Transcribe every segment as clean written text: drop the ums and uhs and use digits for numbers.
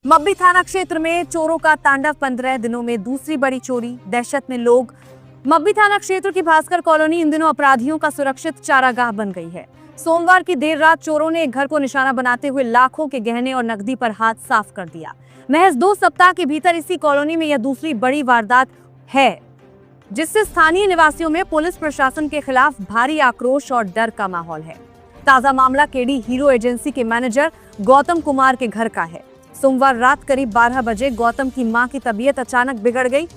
मब्बी थाना क्षेत्र में चोरों का तांडव, 15 दिनों में दूसरी बड़ी चोरी, दहशत में लोग। मब्बी थाना क्षेत्र की भास्कर कॉलोनी इन दिनों अपराधियों का सुरक्षित चारागाह बन गई है। सोमवार की देर रात चोरों ने एक घर को निशाना बनाते हुए लाखों के गहने और नकदी पर हाथ साफ कर दिया। महज 2 सप्ताह के भीतर इसी कॉलोनी में यह दूसरी बड़ी वारदात है, जिससे स्थानीय निवासियों में पुलिस प्रशासन के खिलाफ भारी आक्रोश और डर का माहौल है। ताजा मामला केडी हीरो एजेंसी के मैनेजर गौतम कुमार के घर का है। सोमवार रात करीब 12 बजे गौतम की मां की तबीयत अचानक बिगड़ गई,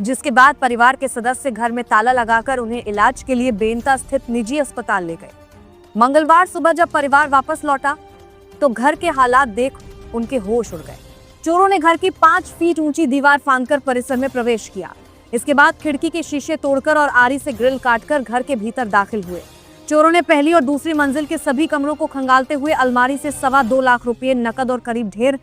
जिसके बाद परिवार के सदस्य घर में ताला लगाकर उन्हें इलाज के लिए बेंता स्थित निजी अस्पताल ले गए। मंगलवार सुबह जब परिवार वापस लौटा तो घर के हालात देख उनके होश उड़ गए। चोरों ने घर की 5 फीट ऊंची दीवार फांदकर परिसर में प्रवेश किया। इसके बाद खिड़की के शीशे तोड़कर और आरी से ग्रिल काटकर घर के भीतर दाखिल हुए। चोरों ने पहली और दूसरी मंजिल के सभी कमरों को खंगालते हुए अलमारी से 2.25 लाख रुपए नकद और करीब 1.5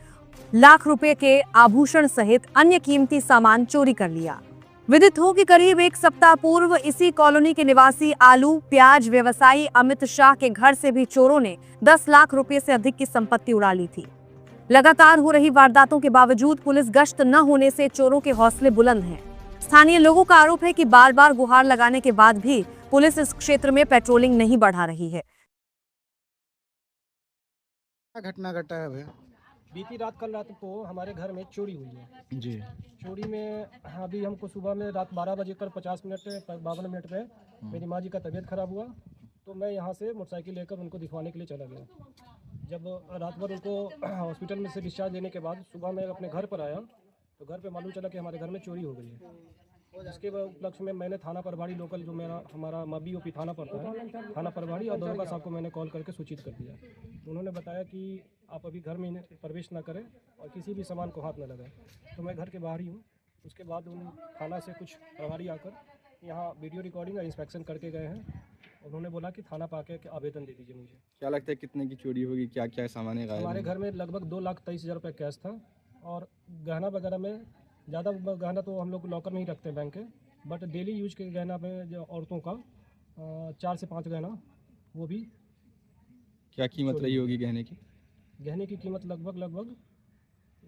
लाख रुपए के आभूषण सहित अन्य कीमती सामान चोरी कर लिया। विदित हो कि करीब 1 सप्ताह पूर्व इसी कॉलोनी के निवासी आलू प्याज व्यवसायी अमित शाह के घर से भी चोरों ने 10 लाख रुपए से अधिक की संपत्ति उड़ा ली थी। लगातार हो रही वारदातों के बावजूद पुलिस गश्त न होने से चोरों के हौसले बुलंद हैं। स्थानीय लोगों का आरोप है कि बार-बार गुहार लगाने के बाद भी पुलिस इस क्षेत्र में पेट्रोलिंग नहीं बढ़ा रही है। क्या घटना घटा है भैया? बीती रात कल रात को हमारे घर में चोरी हुई है जी। चोरी में अभी हमको सुबह में रात 12:50 पे मेरी माँ जी का तबीयत खराब हुआ, तो मैं यहाँ से मोटरसाइकिल लेकर उनको दिखवाने के लिए चला गया। जब रात भर उनको हॉस्पिटल में से डिस्चार्ज लेने के बाद सुबह मैं अपने घर पर आया तो घर पे मालूम चला कि हमारे घर में चोरी हो गई है। जिसके उपलक्ष्य में मैंने थाना प्रभारी लोकल जो हमारा मब्बी ओपी थाना पड़ता है, थाना प्रभारी और दरोगा साहब को मैंने कॉल करके सूचित कर दिया। उन्होंने बताया कि आप अभी घर में प्रवेश ना करें और किसी भी सामान को हाथ न लगाएं। तो मैं घर के बाहर ही हूँ। उसके बाद उन थाना से कुछ प्रभारी आकर यहाँ वीडियो रिकॉर्डिंग और इंस्पेक्शन करके गए हैं। उन्होंने बोला कि थाना पर आके आवेदन दे दीजिए मुझे। क्या लगता है कितने की चोरी होगी, क्या क्या सामान है? हमारे घर में लगभग 2,23,000 रुपये कैश था और गहना वगैरह में ज़्यादा गहना तो हम लोग लॉकर में ही रखते हैं बैंक के, बट डेली यूज के गहना में जो औरतों का 4 से 5 गहना, वो भी। क्या कीमत रही होगी गहने की? गहने की कीमत लगभग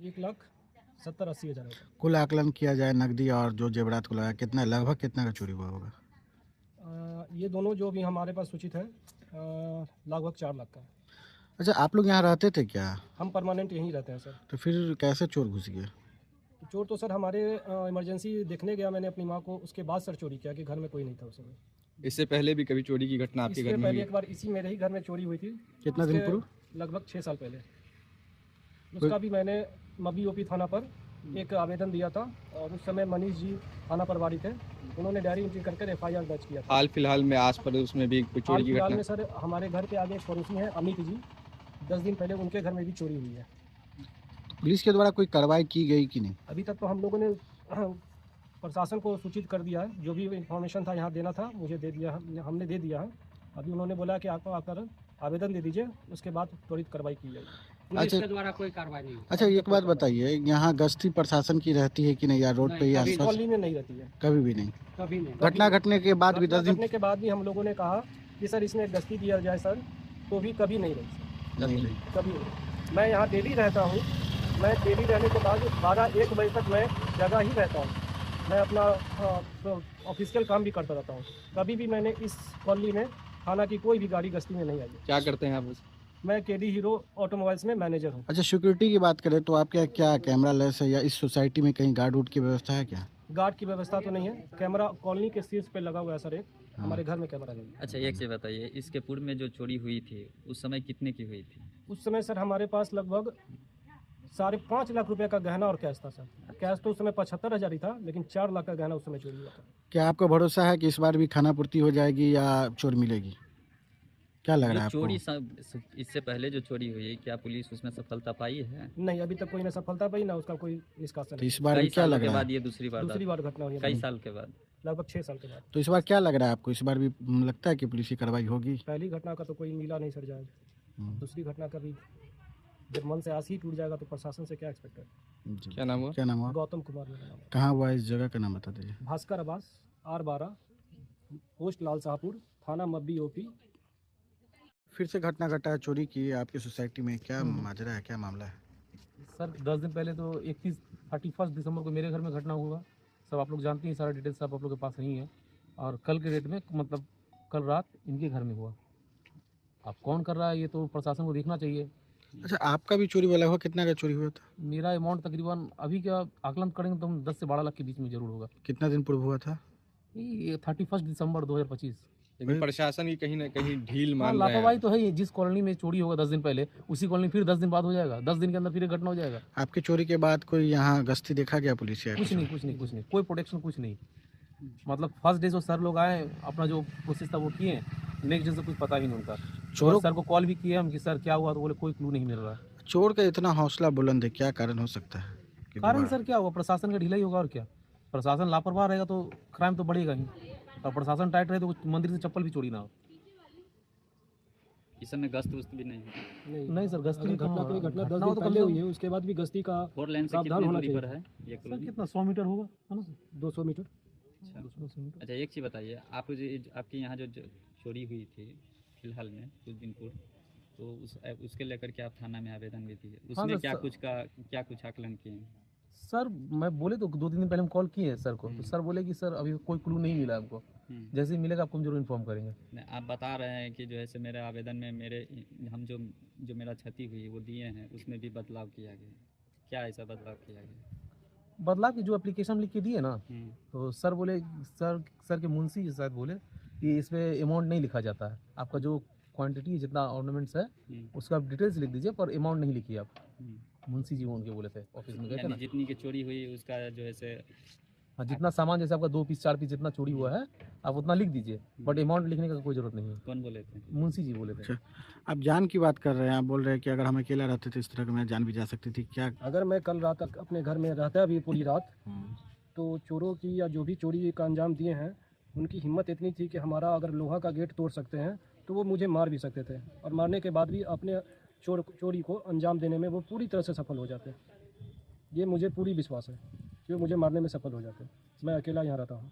1,70,80,000 है। कुल आकलन किया जाए नकदी और जो जेवरात को लगा कितना लगभग कितना का चोरी हुआ होगा? ये दोनों जो भी हमारे पास सूचित है लगभग 4 लाख का। अच्छा, आप लोग यहाँ रहते थे क्या? हम परमानेंट यहीं रहते हैं सर। तो फिर कैसे चोर घुस गए? चोर तो सर हमारे इमरजेंसी देखने गया मैंने अपनी माँ को, उसके बाद सर चोरी किया कि घर में कोई नहीं था उस समय। इससे पहले भी कभी चोरी की घटना आपके घर इससे में पहले हुई? एक बार इसी मेरे ही घर में चोरी हुई थी। कितना दिन पूर्व? लगभग 6 साल पहले। उसका भी मैंने मब्बी ओपी थाना पर एक आवेदन दिया था और उस समय मनीष जी थाना प्रभारी थे, उन्होंने डायरी एंट्री करके FIR दर्ज किया था। हाल फिलहाल में आस पड़ोस में भी कोई चोरी की फिलहाल घटना? में सर हमारे घर के आगे एक पड़ोसी हैं अमित जी, 10 दिन पहले उनके घर में भी चोरी हुई है। पुलिस के द्वारा कोई कार्रवाई की गई कि नहीं? अभी तक तो हम लोगों ने प्रशासन को सूचित कर दिया है, जो भी इंफॉर्मेशन था यहाँ देना था मुझे दे दिया, हमने दे दिया है। अभी उन्होंने बोला कि आपको आकर आवेदन दे दीजिए, उसके बाद त्वरित कार्रवाई की जाएगी। अच्छा, इसके द्वारा कोई कार्रवाई नहीं। अच्छा एक बात बताइए, यहाँ गश्ती प्रशासन की रहती है कि नहीं, या रोड पे या आसपास? कॉलोनी में नहीं रहती है, कभी भी नहीं। कभी नहीं। घटना घटने के बाद भी 10 दिन घटने के बाद भी हम लोगों ने कहा कि सर इसमें गश्ती दिया जाए सर, तो भी कभी नहीं रही, नहीं रही। कभी नहीं। मैं यहाँ डेली रहता हूँ, मैं डेली रहने के बाद 12-1 बजे तक मैं जगह ही रहता हूँ। मैं अपना ऑफिशियल काम भी करता रहता हूँ। कभी भी मैंने इस कॉलोनी में थाना की कोई भी गाड़ी गश्ती में नहीं आई है। क्या करते हैं आप? मैं केडी हीरो ऑटोमोबाइल्स में मैनेजर हूँ। अच्छा, सिक्योरिटी की बात करें तो आपके क्या कैमरा लेस है, या इस सोसाइटी में कहीं गार्ड उड की व्यवस्था है क्या? गार्ड की व्यवस्था तो नहीं है, कैमरा कॉलोनी के शीर्ष पे लगा हुआ है सर एक, हमारे घर में कैमरा नहीं है। अच्छा, एक चीज़ बताइए, इसके पूर्व में जो चोरी हुई थी उस समय कितने की हुई थी? उस समय सर हमारे पास लगभग 5.5 लाख रुपए का गहना और कैश था सर। कैश तो उस समय 75,000 ही था, लेकिन 4 लाख का गहना उस समय चोरी हुआ था। क्या आपको भरोसा है कि इस बार भी खाना पूर्ति हो जाएगी या चोर मिलेगी? क्या लग रहा है चोरी आपको? इससे पहले जो चोरी हुई है, क्या पुलिस उसमें सफलता पाई है? नहीं, अभी तक कोई ना सफलता पाई ना उसका कोई निष्कासन। तो इस बार कई क्या सालों लग के रहा बाद है? ये दूसरी दूसरी बार घटना हुई है, कई साल के बाद। लगभग 6 साल के बाद। तो इस बार क्या लग रहा है आपको? इस बार भी लगता है कि पुलिस की कार्रवाई होगी? पहली घटना का तो कोई मिला नहीं सर जायज, दूसरी घटना का भी जब मन से आस ही टूट जाएगा तो प्रशासन से क्या एक्सपेक्ट है। जी। क्या नाम हुआ? क्या नाम हुआ? गौतम कुमार मेरा नाम है। कहाँ हुआ इस जगह का नाम बता दीजिए। भास्कर आवास, R12, पोस्ट लाल शाहपुर, थाना मब्बी ओपी। फिर से घटना घटा है चोरी की आपकी सोसाइटी में, क्या माजरा है, क्या मामला है? सर 10 दिन पहले तो 31 दिसंबर को मेरे घर में घटना हुआ। सब आप लोग जानते हैं, सारा डिटेल्स सब आप लोग के पास नहीं है। और कल के डेट में मतलब कल रात इनके घर में हुआ। अब कौन कर रहा है ये तो प्रशासन को देखना चाहिए। अच्छा, आपका भी चोरी वाला हुआ, कितना का चोरी हुआ था? मेरा अमाउंट तकरीबन अभी क्या आकलन करेंगे तो हम 10 से 12 लाख के बीच में जरूर होगा। कितना दिन पूर्व हुआ था? ये 31 दिसंबर 2025। लेकिन प्रशासन की कहीं ना कहीं ढील हाँ, मान रहे लापरवाही हैं। तो है ही। जिस कॉलोनी में चोरी होगा 10 दिन पहले, उसी कॉलोनी फिर 10 दिन बाद हो जाएगा। 10 दिन के अंदर फिर एक घटना हो जाएगा। आपकी चोरी के बाद कोई यहाँ गश्ती देखा गया पुलिस या कुछ नहीं, कुछ नहीं, कुछ नहीं, कोई प्रोटेक्शन कुछ नहीं। मतलब फर्स्ट डे जो सर लोग आए, अपना जो प्रोसेस था वो किए, नेक्स्ट डे से कुछ पता ही नहीं उनका। चोरों सर को कॉल भी किए हम कि सर क्या हुआ, तो बोले कोई क्लू नहीं मिल रहा। चोर का इतना हौसला बुलंद है, क्या कारण हो सकता है कि कारण दोबारा- सर क्या हुआ, प्रशासन का ढीला ही होगा और क्या। प्रशासन लापरवाह रहेगा तो क्राइम तो बढ़ेगा ही, और प्रशासन टाइट रहे तो मंदिर से चप्पल भी चोरी ना हो। इस समय गश्त वस्त भी नहीं है। नहीं सर, गश्ती भी घटना कोई घटना 10 हो दिन तो पहले कम से हुई है, उसके बाद भी गश्ती का 4 लेन से प्रावधान कितनी होना दूरी पर चाहिए। है ये सर कॉलोनी? कितना 100 मीटर होगा, है ना सर? 200 मीटर। अच्छा 200 मीटर। अच्छा, एक चीज़ बताइए, आप आपके यहाँ जो चोरी हुई थी फिलहाल में कुछ दिन पूर्व, तो उसके लेकर के आप थाना में आवेदन भी दिए, उसमें सर, क्या कुछ आकलन किए हैं? सर मैं बोले तो 2-3 दिन पहले हम कॉल किए हैं सर को, तो सर बोले कि सर अभी कोई क्लू नहीं मिला हमको, जैसे ही मिलेगा आपको हम जरूर इन्फॉर्म करेंगे। नहीं, आप बता रहे हैं कि जो है से मेरे आवेदन में हम जो मेरा क्षति हुई वो दिए हैं, उसमें भी बदलाव किया गया। क्या ऐसा बदलाव किया गया? बदला की जो एप्लीकेशन लिख के दिए ना, तो सर बोले, सर के मुंशी शायद बोले कि इस पे अमाउंट नहीं लिखा जाता है, आपका जो क्वांटिटी जितना ऑर्नामेंट्स है उसका आप डिटेल्स लिख दीजिए, पर अमाउंट नहीं लिखिए आप। मुंशी जी वो उनके बोले थे, ऑफिस में गए थे यानी ना। जितनी की चोरी हुई उसका जो है से हाँ, जितना सामान जैसे आपका 2 पीस 4 पीस जितना चोरी हुआ है आप उतना लिख दीजिए, बट अमाउंट लिखने का कोई जरूरत नहीं है। कौन बोले थे? मुंशी जी बोले थे। अच्छा, आप जान की बात कर रहे हैं, आप बोल रहे हैं कि अगर हम अकेला रहते थे इस तरह की मेरी जान भी जा सकती थी, क्या? अगर मैं कल रात तक अपने घर में रहता भी पूरी रात, तो चोरों की या जो भी चोरी का अंजाम दिए हैं उनकी हिम्मत इतनी थी कि हमारा अगर लोहा का गेट तोड़ सकते हैं तो वो मुझे मार भी सकते थे, और मारने के बाद भी अपने चोरी को अंजाम देने में वो पूरी तरह से सफल हो जाते। ये मुझे पूरी विश्वास है कि वो मुझे मारने में सफल हो जाते। मैं अकेला यहाँ रहता हूँ।